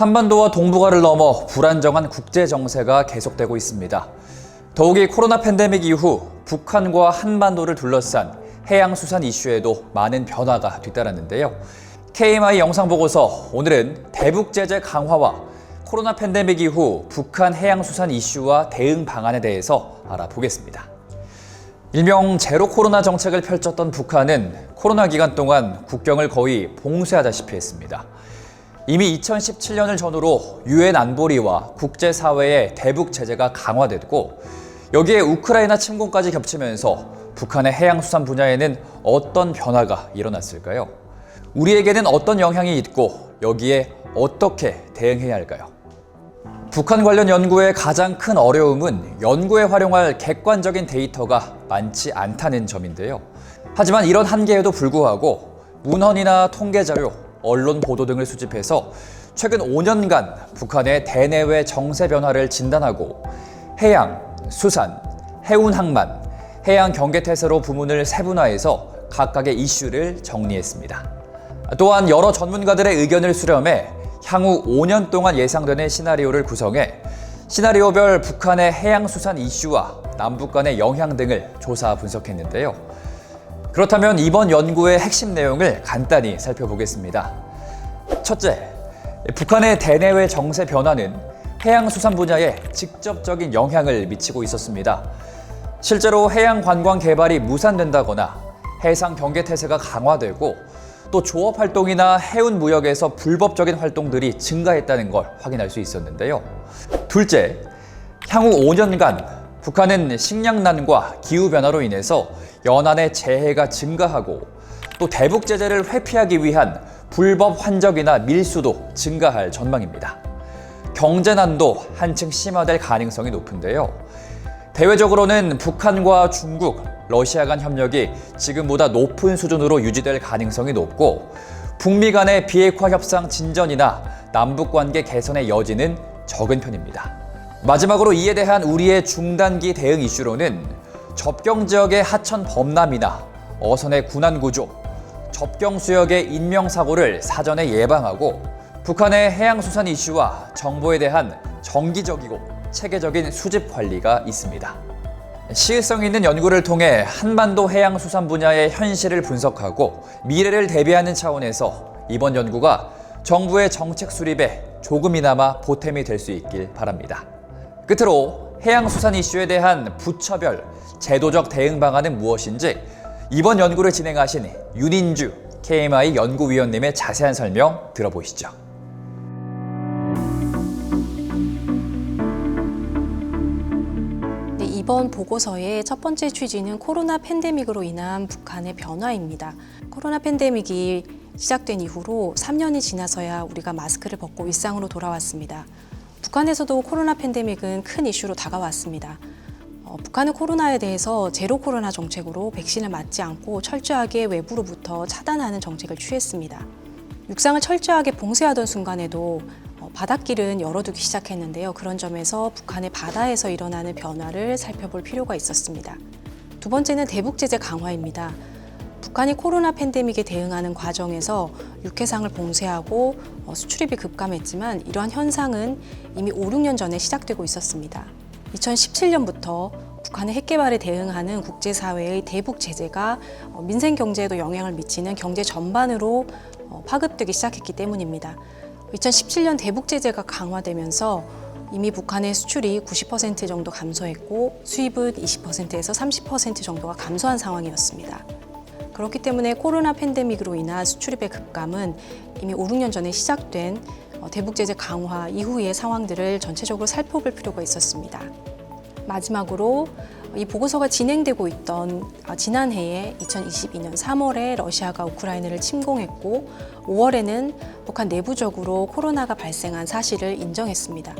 한반도와 동북아를 넘어 불안정한 국제 정세가 계속되고 있습니다. 더욱이 코로나 팬데믹 이후 북한과 한반도를 둘러싼 해양수산 이슈에도 많은 변화가 뒤따랐는데요. KMI 영상보고서 오늘은 대북 제재 강화와 코로나 팬데믹 이후 북한 해양수산 이슈와 대응 방안에 대해서 알아보겠습니다. 일명 제로 코로나 정책을 펼쳤던 북한은 코로나 기간 동안 국경을 거의 봉쇄하다시피 했습니다. 이미 2017년을 전후로 유엔 안보리와 국제사회의 대북 제재가 강화됐고 여기에 우크라이나 침공까지 겹치면서 북한의 해양수산 분야에는 어떤 변화가 일어났을까요? 우리에게는 어떤 영향이 있고 여기에 어떻게 대응해야 할까요? 북한 관련 연구의 가장 큰 어려움은 연구에 활용할 객관적인 데이터가 많지 않다는 점인데요. 하지만 이런 한계에도 불구하고 문헌이나 통계자료, 언론 보도 등을 수집해서 최근 5년간 북한의 대내외 정세 변화를 진단하고 해양, 수산, 해운항만, 해양 경계태세로 부문을 세분화해서 각각의 이슈를 정리했습니다. 또한 여러 전문가들의 의견을 수렴해 향후 5년 동안 예상되는 시나리오를 구성해 시나리오별 북한의 해양수산 이슈와 남북 간의 영향 등을 조사 분석했는데요. 그렇다면 이번 연구의 핵심 내용을 간단히 살펴보겠습니다. 첫째, 북한의 대내외 정세 변화는 해양수산 분야에 직접적인 영향을 미치고 있었습니다. 실제로 해양 관광 개발이 무산된다거나 해상 경계 태세가 강화되고 또 조업 활동이나 해운 무역에서 불법적인 활동들이 증가했다는 걸 확인할 수 있었는데요. 둘째, 향후 5년간 북한은 식량난과 기후변화로 인해서 연안의 재해가 증가하고 또 대북 제재를 회피하기 위한 불법 환적이나 밀수도 증가할 전망입니다. 경제난도 한층 심화될 가능성이 높은데요. 대외적으로는 북한과 중국, 러시아 간 협력이 지금보다 높은 수준으로 유지될 가능성이 높고 북미 간의 비핵화 협상 진전이나 남북 관계 개선의 여지는 적은 편입니다. 마지막으로 이에 대한 우리의 중단기 대응 이슈로는 접경 지역의 하천 범람이나 어선의 군안 구조, 접경 수역의 인명사고를 사전에 예방하고 북한의 해양수산 이슈와 정보에 대한 정기적이고 체계적인 수집 관리가 있습니다. 시의성 있는 연구를 통해 한반도 해양수산 분야의 현실을 분석하고 미래를 대비하는 차원에서 이번 연구가 정부의 정책 수립에 조금이나마 보탬이 될 수 있길 바랍니다. 끝으로 해양수산 이슈에 대한 부처별 제도적 대응 방안은 무엇인지 이번 연구를 진행하신 윤인주 KMI 연구위원님의 자세한 설명 들어보시죠. 이번 보고서의 첫 번째 취지는 코로나 팬데믹으로 인한 북한의 변화입니다. 코로나 팬데믹이 시작된 이후로 3년이 지나서야 우리가 마스크를 벗고 일상으로 돌아왔습니다. 북한에서도 코로나 팬데믹은 큰 이슈로 다가왔습니다. 북한은 코로나에 대해서 제로 코로나 정책으로 백신을 맞지 않고 철저하게 외부로부터 차단하는 정책을 취했습니다. 육상을 철저하게 봉쇄하던 순간에도 바닷길은 열어두기 시작했는데요. 그런 점에서 북한의 바다에서 일어나는 변화를 살펴볼 필요가 있었습니다. 두 번째는 대북 제재 강화입니다. 북한이 코로나 팬데믹에 대응하는 과정에서 육해상을 봉쇄하고 수출입이 급감했지만 이러한 현상은 이미 5, 6년 전에 시작되고 있었습니다. 2017년부터 북한의 핵개발에 대응하는 국제사회의 대북 제재가 민생 경제에도 영향을 미치는 경제 전반으로 파급되기 시작했기 때문입니다. 2017년 대북 제재가 강화되면서 이미 북한의 수출이 90% 정도 감소했고 수입은 20%에서 30% 정도가 감소한 상황이었습니다. 그렇기 때문에 코로나 팬데믹으로 인한 수출입의 급감은 이미 5, 6년 전에 시작된 대북 제재 강화 이후의 상황들을 전체적으로 살펴볼 필요가 있었습니다. 마지막으로 이 보고서가 진행되고 있던 지난해에 2022년 3월에 러시아가 우크라이나를 침공했고 5월에는 북한 내부적으로 코로나가 발생한 사실을 인정했습니다.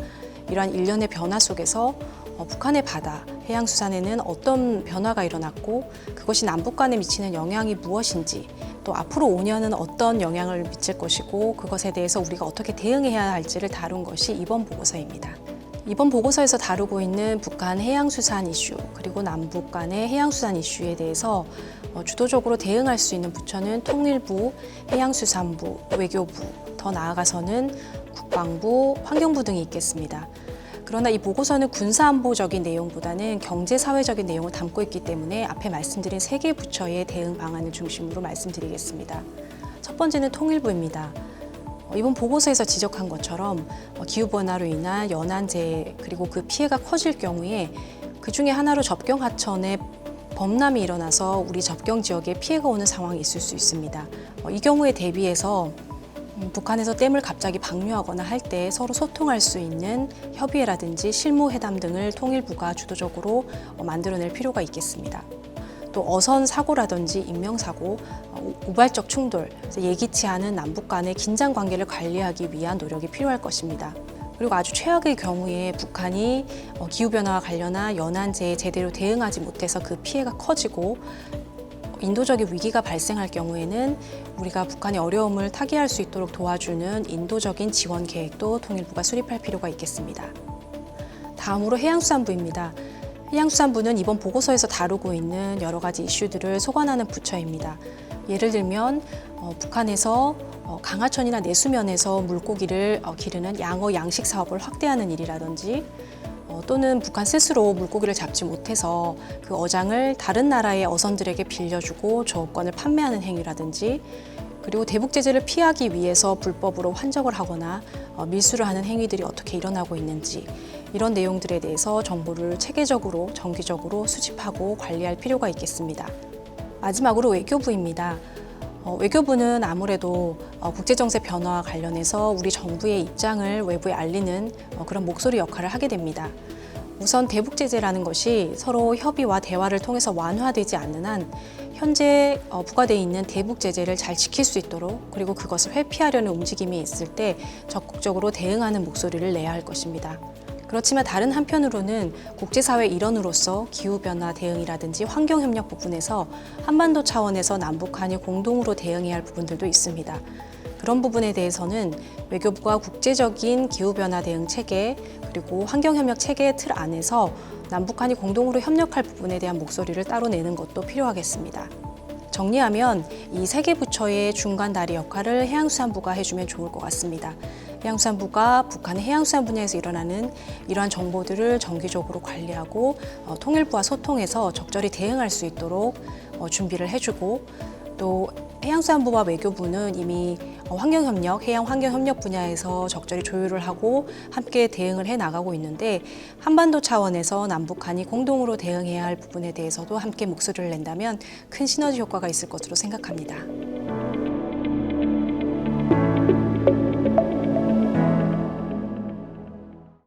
이러한 일련의 변화 속에서 북한의 바다, 해양수산에는 어떤 변화가 일어났고 그것이 남북 간에 미치는 영향이 무엇인지 또 앞으로 5년은 어떤 영향을 미칠 것이고 그것에 대해서 우리가 어떻게 대응해야 할지를 다룬 것이 이번 보고서입니다. 이번 보고서에서 다루고 있는 북한 해양수산 이슈 그리고 남북 간의 해양수산 이슈에 대해서 주도적으로 대응할 수 있는 부처는 통일부, 해양수산부, 외교부, 더 나아가서는 국방부, 환경부 등이 있겠습니다. 그러나 이 보고서는 군사안보적인 내용보다는 경제사회적인 내용을 담고 있기 때문에 앞에 말씀드린 3개 부처의 대응 방안을 중심으로 말씀드리겠습니다. 첫 번째는 통일부입니다. 이번 보고서에서 지적한 것처럼 기후변화로 인한 연안재해 그리고 그 피해가 커질 경우에 그중에 하나로 접경 하천에 범람이 일어나서 우리 접경 지역에 피해가 오는 상황이 있을 수 있습니다. 이 경우에 대비해서 북한에서 댐을 갑자기 방류하거나 할 때 서로 소통할 수 있는 협의회라든지 실무회담 등을 통일부가 주도적으로 만들어낼 필요가 있겠습니다. 또 어선 사고라든지 인명사고, 우발적 충돌, 예기치 않은 남북 간의 긴장 관계를 관리하기 위한 노력이 필요할 것입니다. 그리고 아주 최악의 경우에 북한이 기후변화와 관련한 연안재해에 제대로 대응하지 못해서 그 피해가 커지고 인도적인 위기가 발생할 경우에는 우리가 북한의 어려움을 타개할 수 있도록 도와주는 인도적인 지원 계획도 통일부가 수립할 필요가 있겠습니다. 다음으로 해양수산부입니다. 해양수산부는 이번 보고서에서 다루고 있는 여러 가지 이슈들을 소관하는 부처입니다. 예를 들면 북한에서 강하천이나 내수면에서 물고기를 기르는 양어 양식 사업을 확대하는 일이라든지 또는 북한 스스로 물고기를 잡지 못해서 그 어장을 다른 나라의 어선들에게 빌려주고 조업권을 판매하는 행위라든지 그리고 대북 제재를 피하기 위해서 불법으로 환적을 하거나 밀수를 하는 행위들이 어떻게 일어나고 있는지 이런 내용들에 대해서 정보를 체계적으로 정기적으로 수집하고 관리할 필요가 있겠습니다. 마지막으로 외교부입니다. 외교부는 아무래도 국제정세 변화와 관련해서 우리 정부의 입장을 외부에 알리는 그런 목소리 역할을 하게 됩니다. 우선 대북 제재라는 것이 서로 협의와 대화를 통해서 완화되지 않는 한 현재 부과되어 있는 대북 제재를 잘 지킬 수 있도록 그리고 그것을 회피하려는 움직임이 있을 때 적극적으로 대응하는 목소리를 내야 할 것입니다. 그렇지만 다른 한편으로는 국제사회 일원으로서 기후변화 대응이라든지 환경협력 부분에서 한반도 차원에서 남북한이 공동으로 대응해야 할 부분들도 있습니다. 그런 부분에 대해서는 외교부가 국제적인 기후변화 대응 체계 그리고 환경협력 체계의 틀 안에서 남북한이 공동으로 협력할 부분에 대한 목소리를 따로 내는 것도 필요하겠습니다. 정리하면 이 3개 부처의 중간 다리 역할을 해양수산부가 해주면 좋을 것 같습니다. 해양수산부가 북한의 해양수산 분야에서 일어나는 이러한 정보들을 정기적으로 관리하고 통일부와 소통해서 적절히 대응할 수 있도록 준비를 해주고 또 해양수산부와 외교부는 이미 환경협력, 해양환경협력 분야에서 적절히 조율을 하고 함께 대응을 해나가고 있는데 한반도 차원에서 남북한이 공동으로 대응해야 할 부분에 대해서도 함께 목소리를 낸다면 큰 시너지 효과가 있을 것으로 생각합니다.